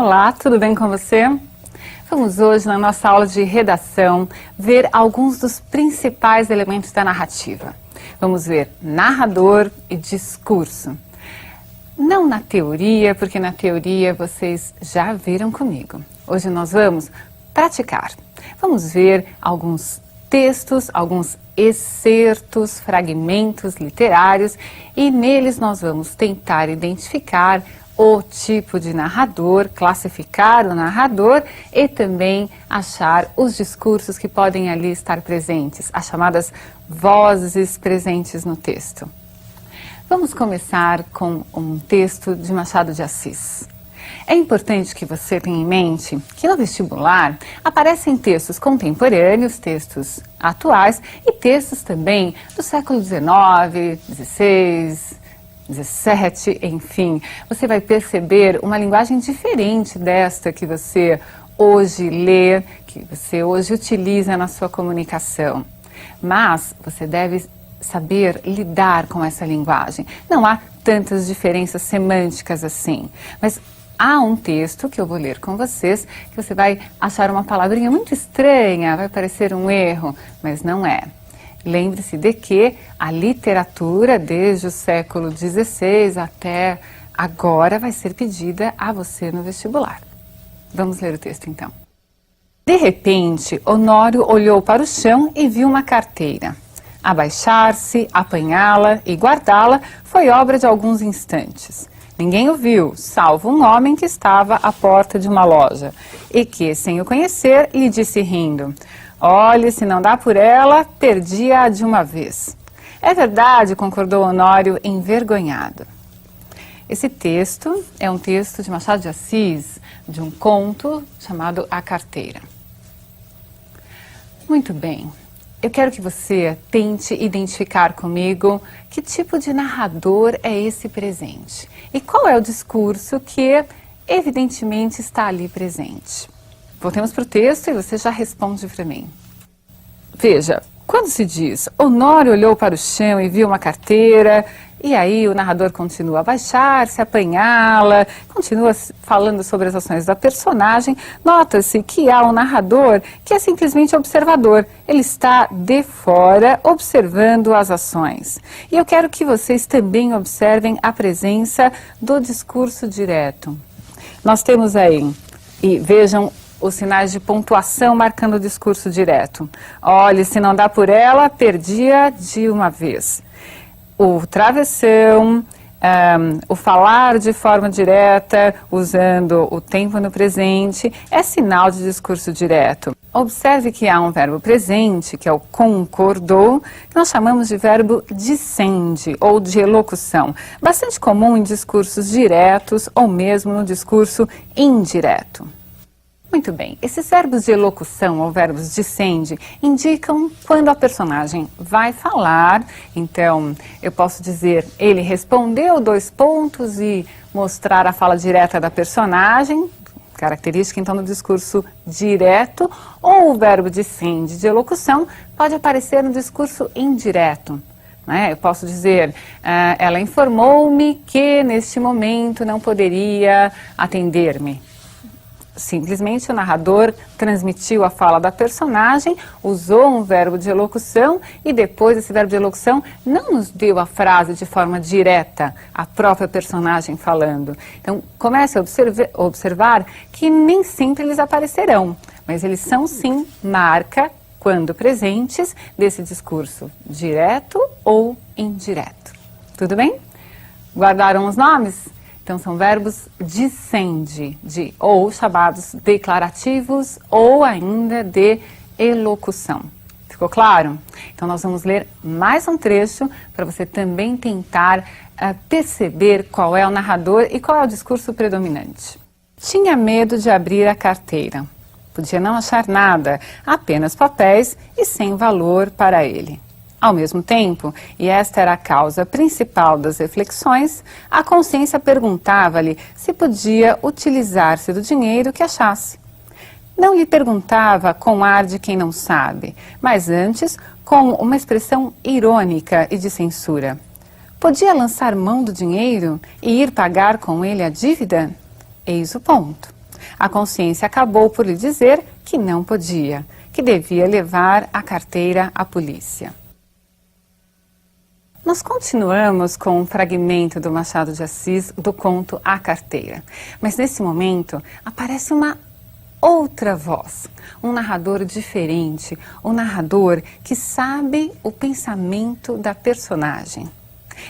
Olá, tudo bem com você? Vamos hoje, na nossa aula de redação, ver alguns dos principais elementos da narrativa. Vamos ver narrador e discurso. Não na teoria, porque na teoria vocês já viram comigo. Hoje nós vamos praticar. Vamos ver alguns textos, alguns excertos, fragmentos literários e neles nós vamos tentar identificar o tipo de narrador, classificar o narrador e também achar os discursos que podem ali estar presentes, as chamadas vozes presentes no texto. Vamos começar com um texto de Machado de Assis. É importante que você tenha em mente que no vestibular aparecem textos contemporâneos, textos atuais e textos também do século XIX, XVI, 17, enfim, você vai perceber uma linguagem diferente desta que você hoje lê, que você hoje utiliza na sua comunicação. Mas você deve saber lidar com essa linguagem. Não há tantas diferenças semânticas assim, mas há um texto que eu vou ler com vocês, que você vai achar uma palavrinha muito estranha, vai parecer um erro, mas não é. Lembre-se de que a literatura, desde o século XVI até agora, vai ser pedida a você no vestibular. Vamos ler o texto então. De repente, Honório olhou para o chão e viu uma carteira. Abaixar-se, apanhá-la e guardá-la foi obra de alguns instantes. Ninguém o viu, salvo um homem que estava à porta de uma loja e que, sem o conhecer, lhe disse rindo: "Olhe, se não dá por ela, perdi-a de uma vez." "É verdade", concordou Honório, envergonhado. Esse texto é um texto de Machado de Assis, de um conto chamado A Carteira. Muito bem, eu quero que você tente identificar comigo que tipo de narrador é esse presente e qual é o discurso que evidentemente está ali presente. Voltemos para o texto e você já responde para mim. Veja, quando se diz Honório olhou para o chão e viu uma carteira, e aí o narrador continua a abaixar-se, apanhá-la, continua falando sobre as ações da personagem, nota-se que há um narrador que é simplesmente observador. Ele está de fora observando as ações. E eu quero que vocês também observem a presença do discurso direto. Nós temos aí, e vejam os sinais de pontuação marcando o discurso direto. Olhe, se não dá por ela, perdi-a de uma vez. O travessão, o falar de forma direta, usando o tempo no presente, é sinal de discurso direto. Observe que há um verbo presente, que é o concordou, que nós chamamos de verbo dissende ou de elocução. Bastante comum em discursos diretos ou mesmo no discurso indireto. Muito bem, esses verbos de elocução ou verbos dissende indicam quando a personagem vai falar. Então, eu posso dizer, ele respondeu 2 pontos e mostrar a fala direta da personagem, característica então do discurso direto, ou o verbo dissende de elocução pode aparecer no discurso indireto. Eu posso dizer, ela informou-me que neste momento não poderia atender-me. Simplesmente o narrador transmitiu a fala da personagem, usou um verbo de elocução e depois esse verbo de elocução não nos deu a frase de forma direta, a própria personagem falando. Então comece a observar que nem sempre eles aparecerão, mas eles são sim marca, quando presentes, desse discurso direto ou indireto. Tudo bem? Guardaram os nomes? Então, são verbos dissende, ou chamados declarativos, ou ainda de elocução. Ficou claro? Então, nós vamos ler mais um trecho para você também tentar perceber qual é o narrador e qual é o discurso predominante. Tinha medo de abrir a carteira. Podia não achar nada, apenas papéis e sem valor para ele. Ao mesmo tempo, e esta era a causa principal das reflexões, a consciência perguntava-lhe se podia utilizar-se do dinheiro que achasse. Não lhe perguntava com ar de quem não sabe, mas antes com uma expressão irônica e de censura. Podia lançar mão do dinheiro e ir pagar com ele a dívida? Eis o ponto. A consciência acabou por lhe dizer que não podia, que devia levar a carteira à polícia. Nós continuamos com um fragmento do Machado de Assis do conto A Carteira, mas nesse momento aparece uma outra voz, um narrador diferente, um narrador que sabe o pensamento da personagem.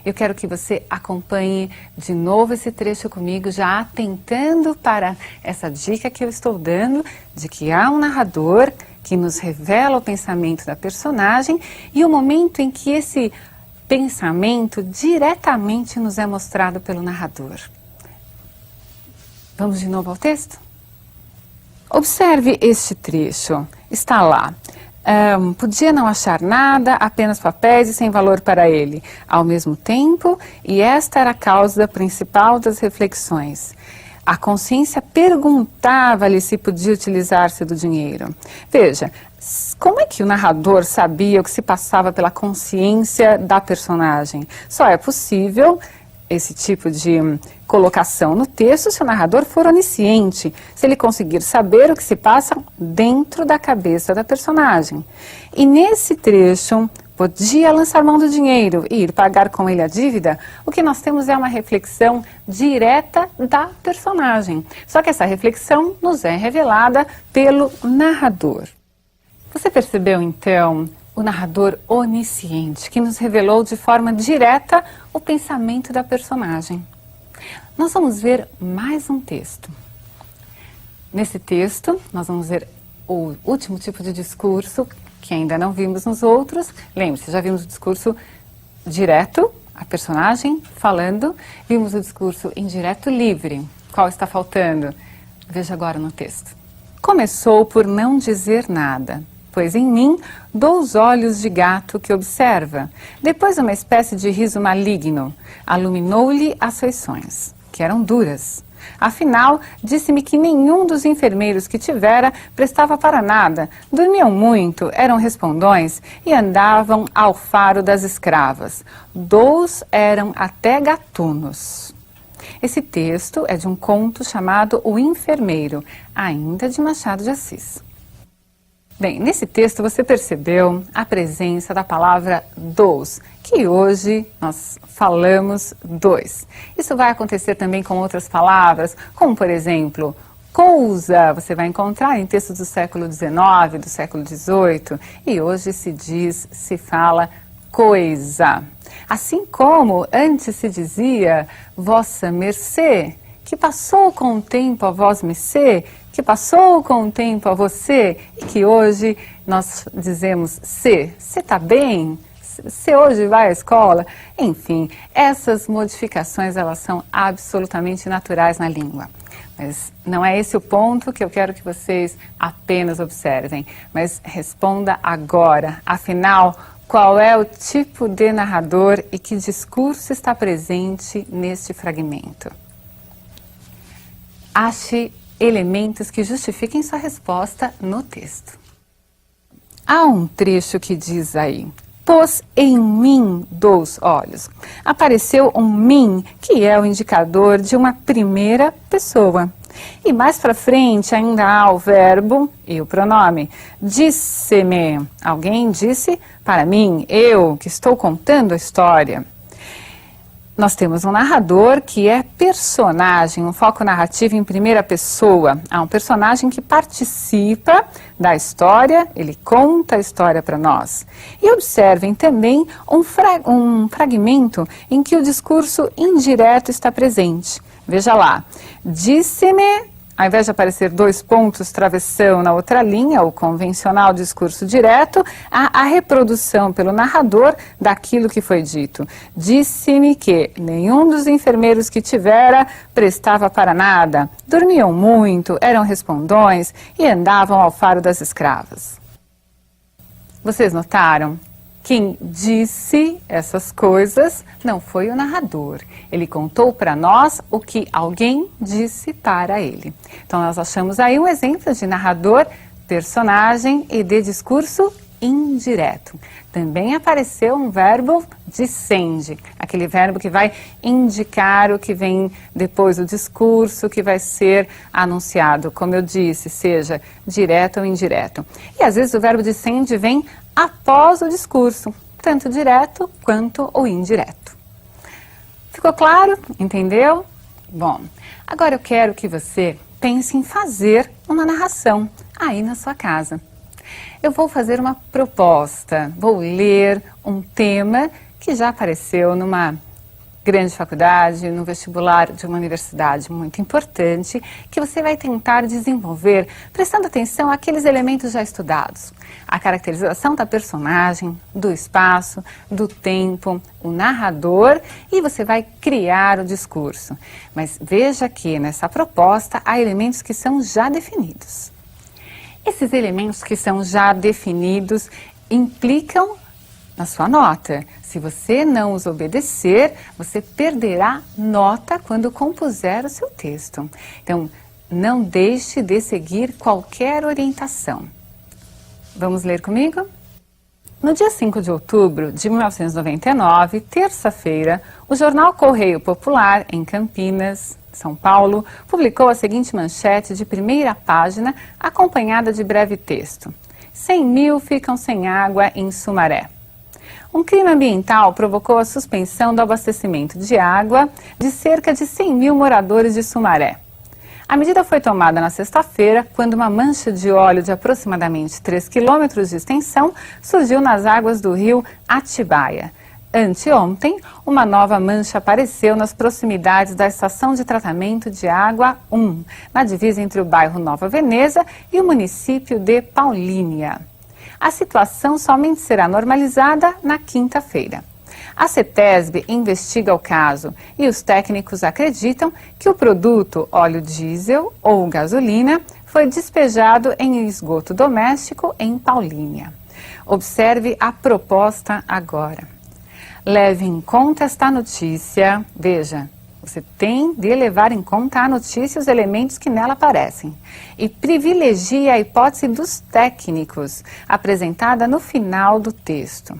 Eu quero que você acompanhe de novo esse trecho comigo, já atentando para essa dica que eu estou dando de que há um narrador que nos revela o pensamento da personagem e o momento em que esse pensamento diretamente nos é mostrado pelo narrador. Vamos de novo ao texto? Observe este trecho. Está lá. Podia não achar nada, apenas papéis e sem valor para ele, ao mesmo tempo, e esta era a causa principal das reflexões. A consciência perguntava-lhe se podia utilizar-se do dinheiro. Veja, como é que o narrador sabia o que se passava pela consciência da personagem? Só é possível esse tipo de colocação no texto se o narrador for onisciente, se ele conseguir saber o que se passa dentro da cabeça da personagem. E nesse trecho, podia lançar mão do dinheiro e ir pagar com ele a dívida, o que nós temos é uma reflexão direta da personagem. Só que essa reflexão nos é revelada pelo narrador. Você percebeu, então, o narrador onisciente, que nos revelou de forma direta o pensamento da personagem. Nós vamos ver mais um texto. Nesse texto, nós vamos ver o último tipo de discurso, que ainda não vimos nos outros. Lembre-se, já vimos o discurso direto, a personagem falando, vimos o discurso indireto livre. Qual está faltando? Veja agora no texto. Começou por não dizer nada, pois em mim dou os olhos de gato que observa. Depois uma espécie de riso maligno aluminou-lhe as feições, que eram duras. Afinal, disse-me que nenhum dos enfermeiros que tivera prestava para nada, dormiam muito, eram respondões e andavam ao faro das escravas. 2 eram até gatunos. Esse texto é de um conto chamado O Enfermeiro, ainda de Machado de Assis. Bem, nesse texto você percebeu a presença da palavra dos, que hoje nós falamos dois. Isso vai acontecer também com outras palavras, como por exemplo, coisa, você vai encontrar em textos do século XIX, do século XVIII, e hoje se fala coisa. Assim como antes se dizia vossa mercê, que passou com o tempo a vós mercê, que passou com o tempo a você, e que hoje nós dizemos se. Você está bem? Você hoje vai à escola? Enfim, essas modificações elas são absolutamente naturais na língua. Mas não é esse o ponto que eu quero que vocês apenas observem, mas responda agora. Afinal, qual é o tipo de narrador e que discurso está presente neste fragmento? Ache elementos que justifiquem sua resposta no texto. Há um trecho que diz aí, pôs em mim 2 olhos. Apareceu um mim, que é o indicador de uma primeira pessoa. E mais para frente ainda há o verbo e o pronome. Disse-me, alguém disse para mim, eu que estou contando a história. Nós temos um narrador que é personagem, um foco narrativo em primeira pessoa. Há um personagem que participa da história, ele conta a história para nós. E observem também um fragmento em que o discurso indireto está presente. Veja lá, disse-me, ao invés de aparecer 2 pontos, travessão na outra linha, o convencional discurso direto, há a reprodução pelo narrador daquilo que foi dito. Disse-me que nenhum dos enfermeiros que tivera prestava para nada, dormiam muito, eram respondões e andavam ao faro das escravas. Vocês notaram? Quem disse essas coisas não foi o narrador. Ele contou para nós o que alguém disse para ele. Então nós achamos aí um exemplo de narrador, personagem e de discurso indireto. Também apareceu um verbo dicende, aquele verbo que vai indicar o que vem depois do discurso, que vai ser anunciado, como eu disse, seja direto ou indireto. E às vezes o verbo dicende vem após o discurso, tanto direto quanto o indireto. Ficou claro? Entendeu? Bom, agora eu quero que você pense em fazer uma narração aí na sua casa. Eu vou fazer uma proposta, vou ler um tema que já apareceu numa grande faculdade, no vestibular de uma universidade muito importante, que você vai tentar desenvolver, prestando atenção àqueles elementos já estudados. A caracterização da personagem, do espaço, do tempo, o narrador, e você vai criar o discurso. Mas veja que nessa proposta há elementos que são já definidos. Esses elementos que são já definidos implicam na sua nota. Se você não os obedecer, você perderá nota quando compuser o seu texto. Então, não deixe de seguir qualquer orientação. Vamos ler comigo? No dia 5 de outubro de 1999, terça-feira, o jornal Correio Popular, em Campinas, São Paulo, publicou a seguinte manchete de primeira página, acompanhada de breve texto. 100 mil ficam sem água em Sumaré. Um crime ambiental provocou a suspensão do abastecimento de água de cerca de 100 mil moradores de Sumaré. A medida foi tomada na sexta-feira, quando uma mancha de óleo de aproximadamente 3 quilômetros de extensão surgiu nas águas do rio Atibaia. Anteontem, uma nova mancha apareceu nas proximidades da estação de tratamento de água 1, na divisa entre o bairro Nova Veneza e o município de Paulínia. A situação somente será normalizada na quinta-feira. A CETESB investiga o caso e os técnicos acreditam que o produto óleo diesel ou gasolina foi despejado em esgoto doméstico em Paulínia. Observe a proposta agora. Leve em conta esta notícia. Veja, você tem de levar em conta a notícia e os elementos que nela aparecem. E privilegie a hipótese dos técnicos, apresentada no final do texto.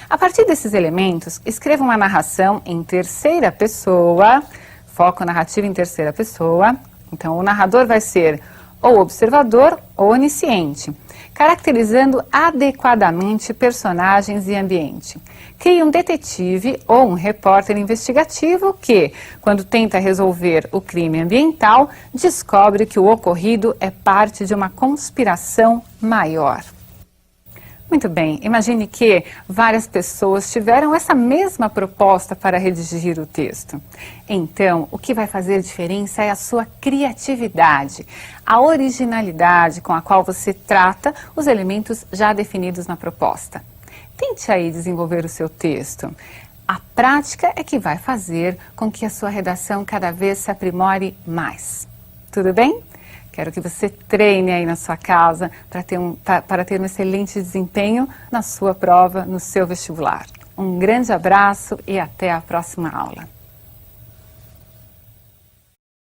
A partir desses elementos, escreva uma narração em terceira pessoa, foco narrativo em terceira pessoa. Então, o narrador vai ser ou observador ou onisciente, caracterizando adequadamente personagens e ambiente. Crie um detetive ou um repórter investigativo que, quando tenta resolver o crime ambiental, descobre que o ocorrido é parte de uma conspiração maior. Muito bem, imagine que várias pessoas tiveram essa mesma proposta para redigir o texto. Então, o que vai fazer diferença é a sua criatividade, a originalidade com a qual você trata os elementos já definidos na proposta. Tente aí desenvolver o seu texto. A prática é que vai fazer com que a sua redação cada vez se aprimore mais. Tudo bem? Quero que você treine aí na sua casa para ter um excelente desempenho na sua prova, no seu vestibular. Um grande abraço e até a próxima aula.